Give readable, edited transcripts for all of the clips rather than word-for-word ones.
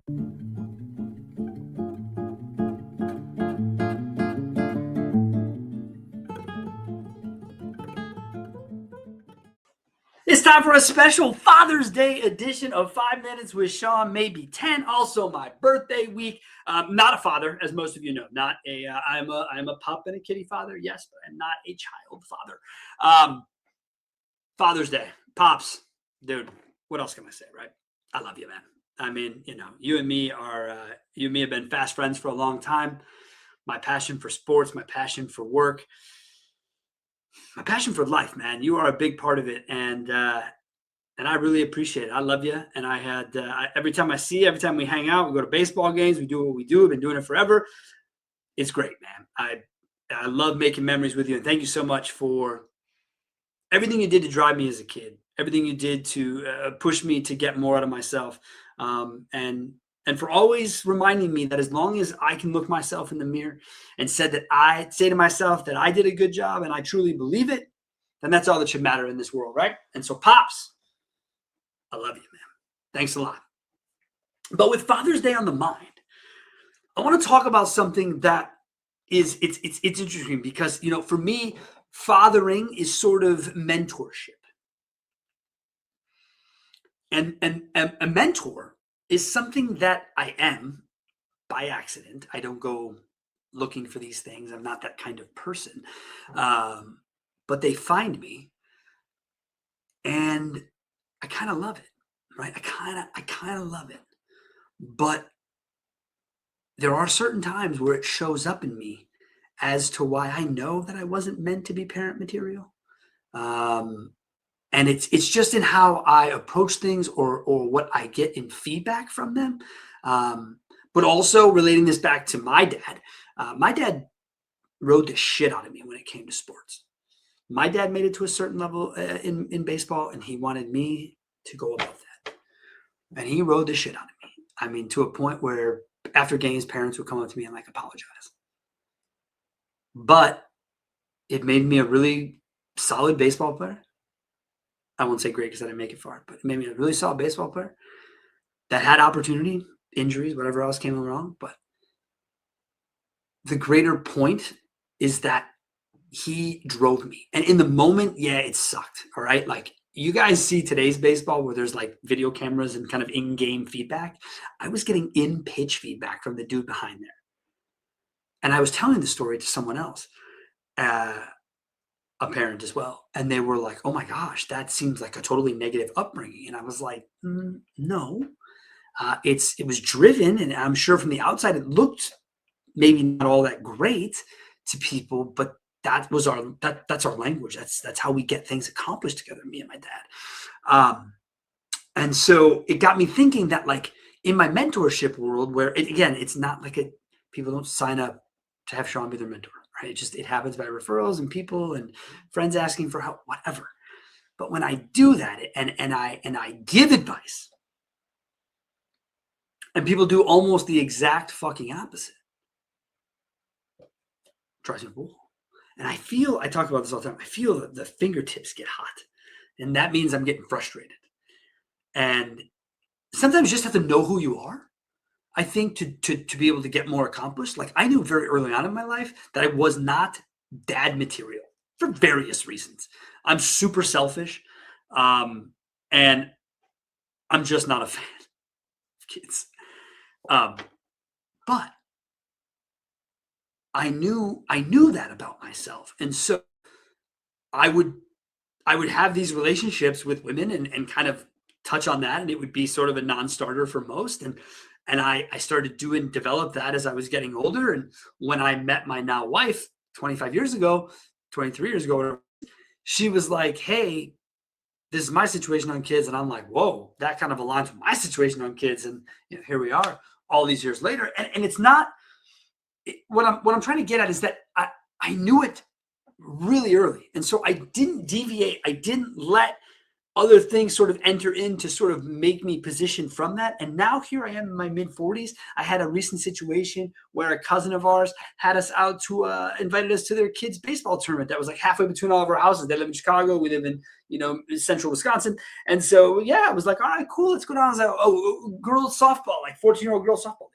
It's time for a special Father's Day edition of 5 Minutes with Sean, maybe 10. Also, my birthday week. Not a father, as most of you know. Not a. I'm a pup and a kitty father, yes, but I'm not a child father. Father's Day, pops, dude. What else can I say, right? I love you, man. I mean, you and me have been fast friends for a long time. My passion for sports, my passion for work, my passion for life, man. You are a big part of it, and I really appreciate it. I love you, and every time we hang out, we go to baseball games, we do what we do. I've been doing it forever. It's great, man. I love making memories with you, and thank you so much for everything you did to drive me as a kid, everything you did to push me to get more out of myself, and for always reminding me that as long as I can look myself in the mirror and say to myself that I did a good job and I truly believe it, then that's all that should matter in this world, right? And so, pops, I love you, man. Thanks a lot. But with Father's Day on the mind, I want to talk about something that it's interesting because, for me, fathering is sort of mentorship. And a mentor is something that I am by accident. I don't go looking for these things. I'm not that kind of person. But they find me, and I kind of love it, right? I kind of love it. But there are certain times where it shows up in me as to why I know that I wasn't meant to be parent material. And it's just in how I approach things or what I get in feedback from them. But also relating this back to my dad. My dad rode the shit out of me when it came to sports. My dad made it to a certain level in baseball, and he wanted me to go above that. And he rode the shit out of me. I mean, to a point where after games, parents would come up to me and apologize. But it made me a really solid baseball player. I won't say great because I didn't make it far, but it made me a really solid baseball player that had opportunity, injuries, whatever else came along. But the greater point is that he drove me. And in the moment, yeah, it sucked. All right. You guys see today's baseball where there's video cameras and kind of in-game feedback. I was getting in-pitch feedback from the dude behind there. And I was telling the story to someone else, a parent as well. And they were like, oh my gosh, that seems like a totally negative upbringing. And I was like, no, it was driven. And I'm sure from the outside, it looked maybe not all that great to people, but that's our language. That's how we get things accomplished together, me and my dad. And so it got me thinking that in my mentorship world, where it's not people don't sign up to have Sean be their mentor, right? It happens by referrals and people and friends asking for help, whatever. But when I do that and I give advice, and people do almost the exact fucking opposite, it drives me a wall. And I talk about this all the time. I feel that the fingertips get hot, and that means I'm getting frustrated. And sometimes you just have to know who you are. I think to be able to get more accomplished. I knew very early on in my life that I was not dad material for various reasons. I'm super selfish, and I'm just not a fan of kids. But I knew that about myself, and so I would have these relationships with women and kind of touch on that, and it would be sort of a non-starter for most. And I started develop that as I was getting older. And when I met my now wife 23 years ago, whatever, she was like, hey, this is my situation on kids. And I'm like, whoa, that kind of aligns with my situation on kids. And here we are all these years later. And it's not what I'm trying to get at is that I knew it really early. And so I didn't deviate. I didn't let other things sort of enter in to sort of make me position from that. And now here I am in my mid 40s. I had a recent situation where a cousin of ours had us out to invited us to their kids' baseball tournament that was like halfway between all of our houses. They live in Chicago. We live in, central Wisconsin. And so, yeah, I was like, all right, cool. Let's go down. I was like, girls softball, like 14-year-old girls softball.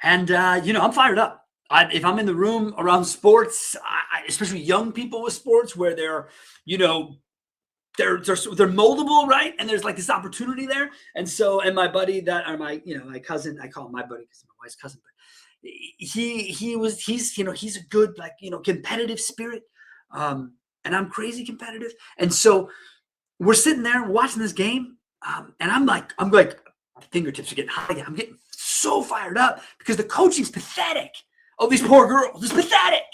And, I'm fired up. If I'm in the room around sports, especially young people with sports where they're moldable, right? And there's like this opportunity there. And so, and my buddy my cousin, I call him my buddy because he's my wife's cousin, but he's a good, competitive spirit. And I'm crazy competitive. And so we're sitting there watching this game. And I'm like, my fingertips are getting hot again. I'm getting so fired up because the coaching's pathetic. Oh, these poor girls, it's pathetic.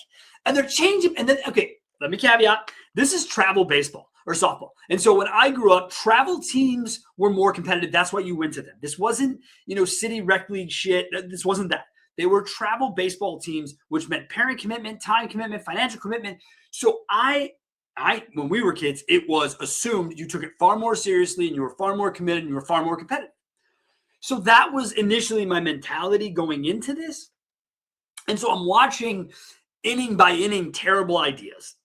And they're changing. And then, okay, let me caveat. This is travel baseball or softball. And so when I grew up, travel teams were more competitive. That's why you went to them. This wasn't, city rec league shit. This wasn't that. They were travel baseball teams, which meant parent commitment, time commitment, financial commitment. So when we were kids, it was assumed you took it far more seriously and you were far more committed and you were far more competitive. So that was initially my mentality going into this. And so I'm watching inning by inning terrible ideas.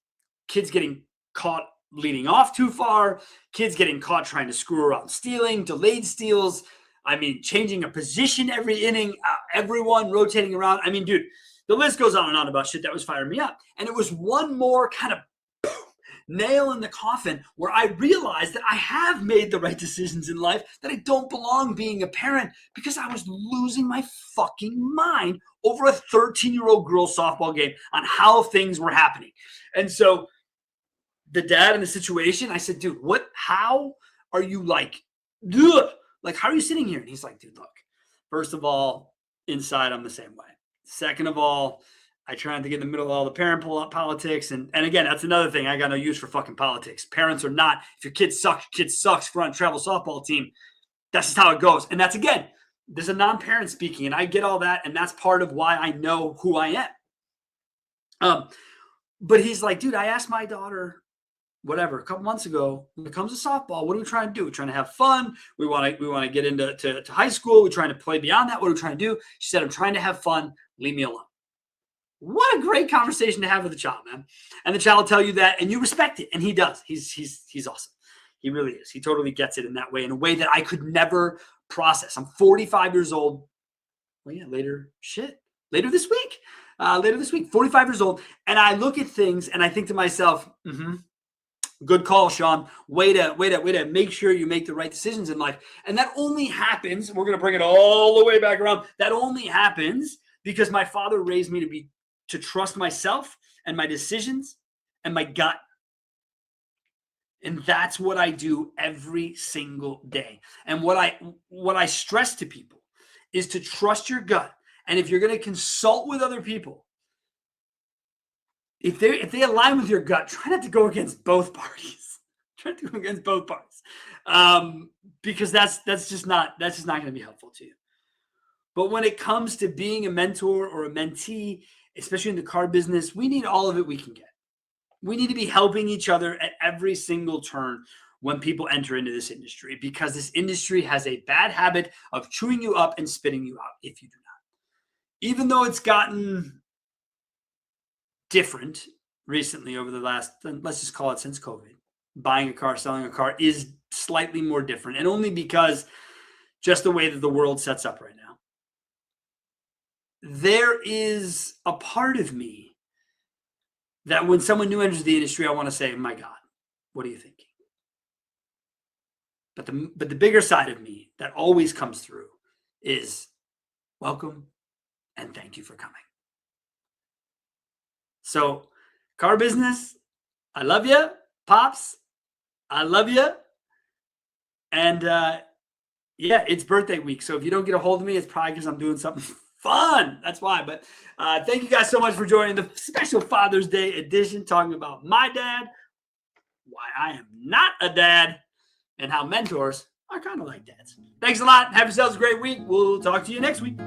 Kids getting caught leading off too far. Kids getting caught trying to screw around stealing, delayed steals. Changing a position every inning, everyone rotating around. Dude, the list goes on and on about shit that was firing me up. And it was one more kind of nail in the coffin where I realized that I have made the right decisions in life, that I don't belong being a parent because I was losing my fucking mind over a 13-year-old girls softball game on how things were happening. And so the dad in the situation, I said, dude, how are you how are you sitting here? And he's like, dude, look, first of all, inside I'm the same way. Second of all, I try not to get in the middle of all the parent politics. And again, that's another thing. I got no use for fucking politics. Parents are not, if your kid sucks for on travel softball team. That's just how it goes. And that's, again, there's a non-parent speaking, and I get all that. And that's part of why I know who I am. But he's like, dude, I asked my daughter, a couple months ago, when it comes to softball, what are we trying to do? We're trying to have fun. We want to get into high school. We're trying to play beyond that. What are we trying to do? She said, I'm trying to have fun. Leave me alone. What a great conversation to have with a child, man. And the child will tell you that, and you respect it. And he does. He's awesome. He really is. He totally gets it in that way, in a way that I could never process. I'm 45 years old. Well, yeah, later this week, 45 years old. And I look at things and I think to myself, good call, Sean. Way to make sure you make the right decisions in life. And that only happens, we're going to bring it all the way back around. That only happens because my father raised me to trust myself and my decisions and my gut. And that's what I do every single day. And what I stress to people is to trust your gut. And if you're going to consult with other people, if they align with your gut, try not to go against both parties. Try to go against both parties, because that's just not going to be helpful to you. But when it comes to being a mentor or a mentee, especially in the car business, we need all of it we can get. We need to be helping each other at every single turn when people enter into this industry, because this industry has a bad habit of chewing you up and spitting you out if you do not. Even though it's gotten different recently over the last, let's just call it since COVID, buying a car, selling a car is slightly more different, and only because just the way that the world sets up right now. There is a part of me that when someone new enters the industry, I want to say, my God, what are you thinking? But the bigger side of me that always comes through is welcome and thank you for coming. So, car business, I love you. Pops, I love you. And yeah, it's birthday week. So if you don't get a hold of me, it's probably because I'm doing something fun. That's why. But thank you guys so much for joining the special Father's Day edition, talking about my dad, why I am not a dad, and how mentors are kind of like dads. Thanks a lot. Have yourselves a great week. We'll talk to you next week.